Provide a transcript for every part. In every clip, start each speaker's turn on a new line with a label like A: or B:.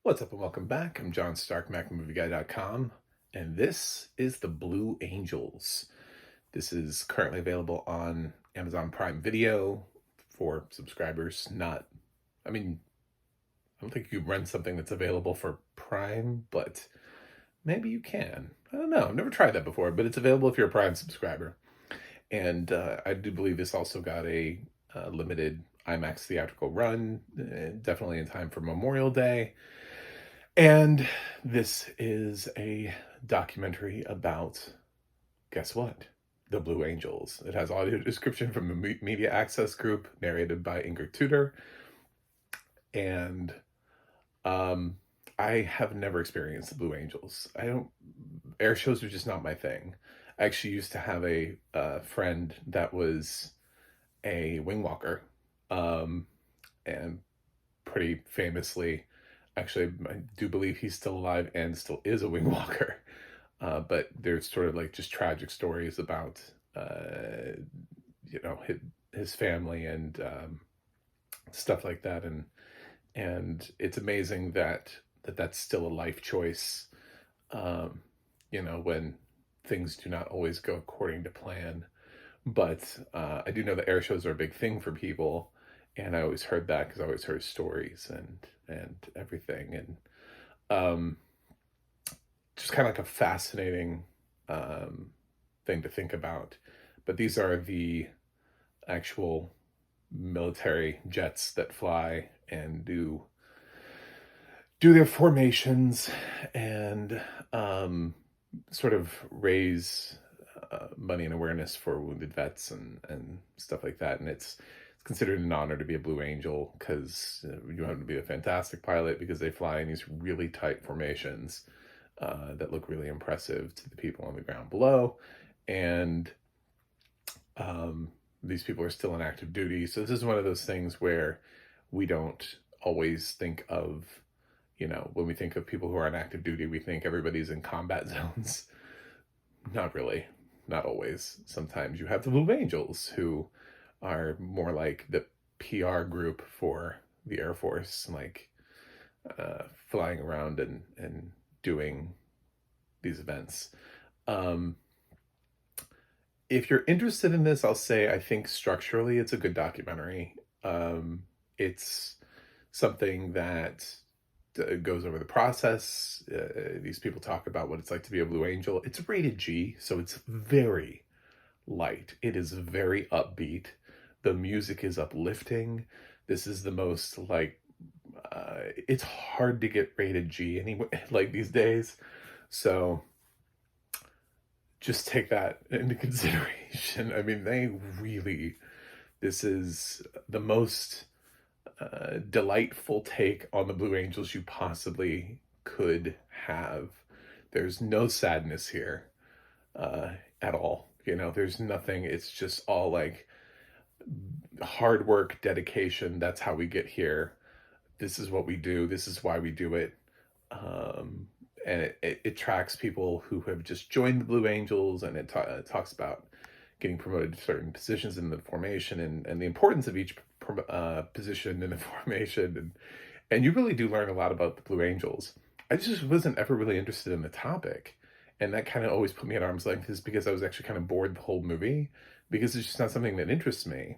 A: What's up and welcome back. I'm John Stark, MacMovieGuy.com, and this is The Blue Angels. This is currently available on Amazon Prime Video for subscribers. I don't think you can rent something that's available for Prime, but maybe you can. I don't know. I've never tried that before, but it's available if you're a Prime subscriber. And I do believe this also got a limited IMAX theatrical run, definitely in time for Memorial Day. And this is a documentary about, guess what? The Blue Angels. It has audio description from the Media Access Group, narrated by Ingrid Tudor. And I have never experienced the Blue Angels. Air shows are just not my thing. I actually used to have a friend that was a wing walker, and pretty famously, actually, I do believe he's still alive and still is a wing walker. But there's sort of like just tragic stories about, his family and stuff like that. And it's amazing that's still a life choice, when things do not always go according to plan. But I do know that air shows are a big thing for people, and I always heard that because I always heard stories and everything, and just kind of like a fascinating thing to think about. But these are the actual military jets that fly and do their formations and sort of raise money and awareness for wounded vets and stuff like that. And it's considered an honor to be a Blue Angel because you have to be a fantastic pilot because they fly in these really tight formations that look really impressive to the people on the ground below. And these people are still in active duty. So this is one of those things where we don't always think of, when we think of people who are on active duty, we think everybody's in combat zones. Not really. Not always. Sometimes you have the Blue Angels who are more like the PR group for the Air Force, like flying around and doing these events. If you're interested in this, I'll say I think structurally it's a good documentary. It's something that goes over the process. These people talk about what it's like to be a Blue Angel. It's rated G, so it's very light. It is very upbeat. The music is uplifting. This is the most it's hard to get rated G anyway, like these days. So just take that into consideration. I mean, this is the most delightful take on the Blue Angels you possibly could have. There's no sadness here at all. There's nothing. It's just all like hard work, dedication. That's how we get here. This is what we do. This is why we do it. And it tracks people who have just joined the Blue Angels, and it talks about getting promoted to certain positions in the formation and the importance of each position in the formation. And you really do learn a lot about the Blue Angels. I just wasn't ever really interested in the topic. And that kind of always put me at arm's length, is because I was actually kind of bored the whole movie because it's just not something that interests me.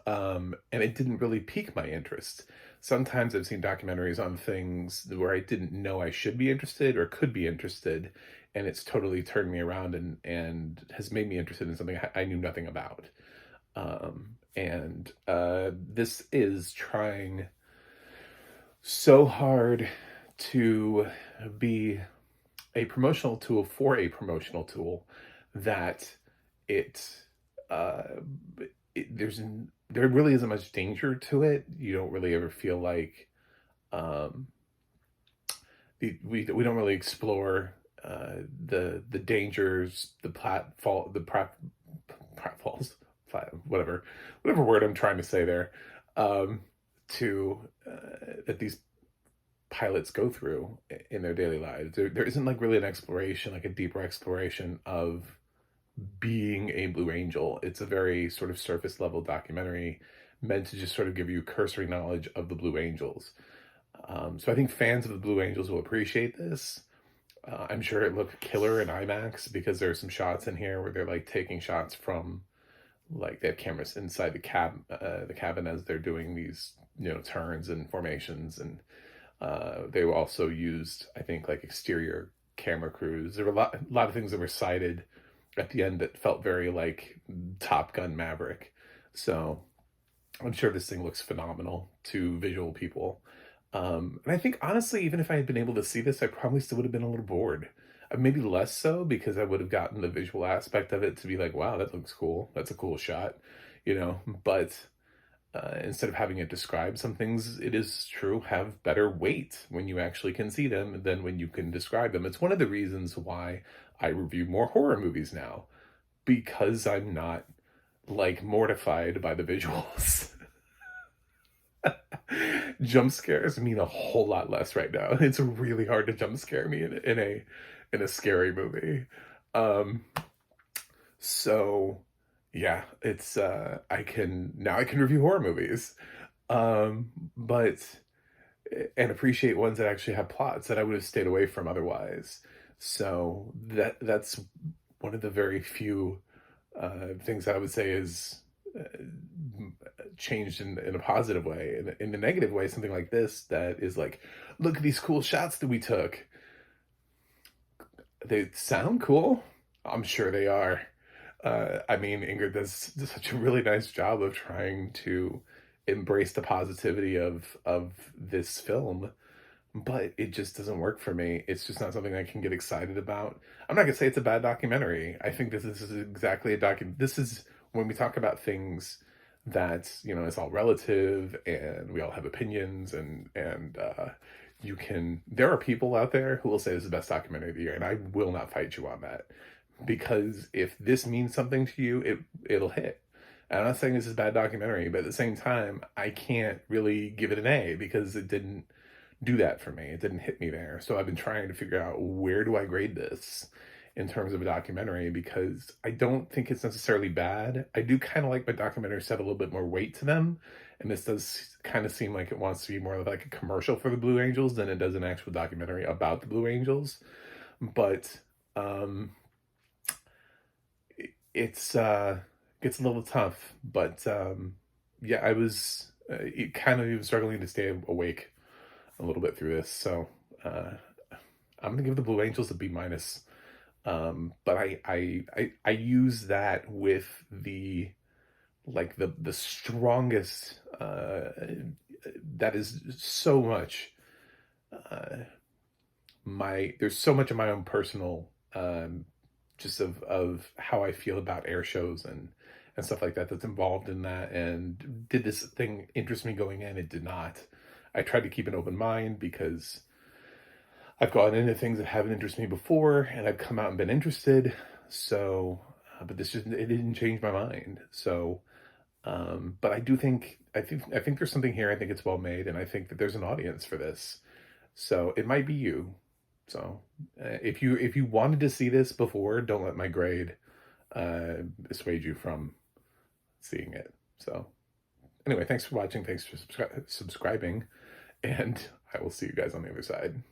A: And it didn't really pique my interest. Sometimes I've seen documentaries on things where I didn't know I should be interested or could be interested, and it's totally turned me around and has made me interested in something I knew nothing about. This is trying so hard to be a promotional tool for a promotional tool that there really isn't much danger to it. You don't really ever feel like we don't really explore the dangers, the pratfalls, whatever word I'm trying to say there, that these pilots go through in their daily lives. There isn't like really an exploration, like a deeper exploration of being a Blue Angel. It's a very sort of surface level documentary meant to just sort of give you cursory knowledge of the Blue Angels. So I think fans of the Blue Angels will appreciate this. I'm sure it looked killer in IMAX because there are some shots in here where they're like taking shots from, like, they have cameras inside the cabin as they're doing these, turns and formations, and they were also used, I think, like exterior camera crews. There were a lot of things that were cited at the end that felt very like Top Gun Maverick. So I'm sure this thing looks phenomenal to visual people. And I think honestly, even if I had been able to see this, I probably still would have been a little bored. Maybe less so because I would have gotten the visual aspect of it to be like, wow, that looks cool. That's a cool shot, you know. But instead of having it describe some things, it is true, have better weight when you actually can see them than when you can describe them. It's one of the reasons why I review more horror movies now, because I'm not like mortified by the visuals. Jump scares mean a whole lot less right now. It's really hard to jump scare me in a scary movie. Um, so yeah, it's I can review horror movies. But and appreciate ones that actually have plots that I would have stayed away from otherwise. So that's one of the very few things I would say is changed in a positive way. In the negative way, something like this that is like, look at these cool shots that we took. They sound cool. I'm sure they are. I mean, Ingrid does such a really nice job of trying to embrace the positivity of this film, but it just doesn't work for me. It's just not something I can get excited about. I'm not gonna say it's a bad documentary. I think this is exactly a This is when we talk about things that, it's all relative and we all have opinions, and there are people out there who will say this is the best documentary of the year, and I will not fight you on that, because if this means something to you, it'll hit. And I'm not saying this is a bad documentary, but at the same time, I can't really give it an A because it didn't do that for me. It didn't hit me there. So I've been trying to figure out, where do I grade this in terms of a documentary, because I don't think it's necessarily bad. I do kind of like my documentaries to have a little bit more weight to them. And this does kind of seem like it wants to be more like a commercial for the Blue Angels than it does an actual documentary about the Blue Angels. But it's gets a little tough. But yeah, I was kind of even struggling to stay awake a little bit through this. So I'm gonna give the Blue Angels a B minus. But I use that with the strongest, that is so much there's so much of my own personal, just of how I feel about air shows and stuff like that that's involved in that. And did this thing interest me going in? It did not. I tried to keep an open mind because I've gone into things that haven't interested me before, and I've come out and been interested. So, but it didn't change my mind. So, but I think there's something here. I think it's well made, and I think that there's an audience for this. So it might be you. So, if you wanted to see this before, don't let my grade dissuade you from seeing it. So, anyway, thanks for watching. Thanks for subscribing, and I will see you guys on the other side.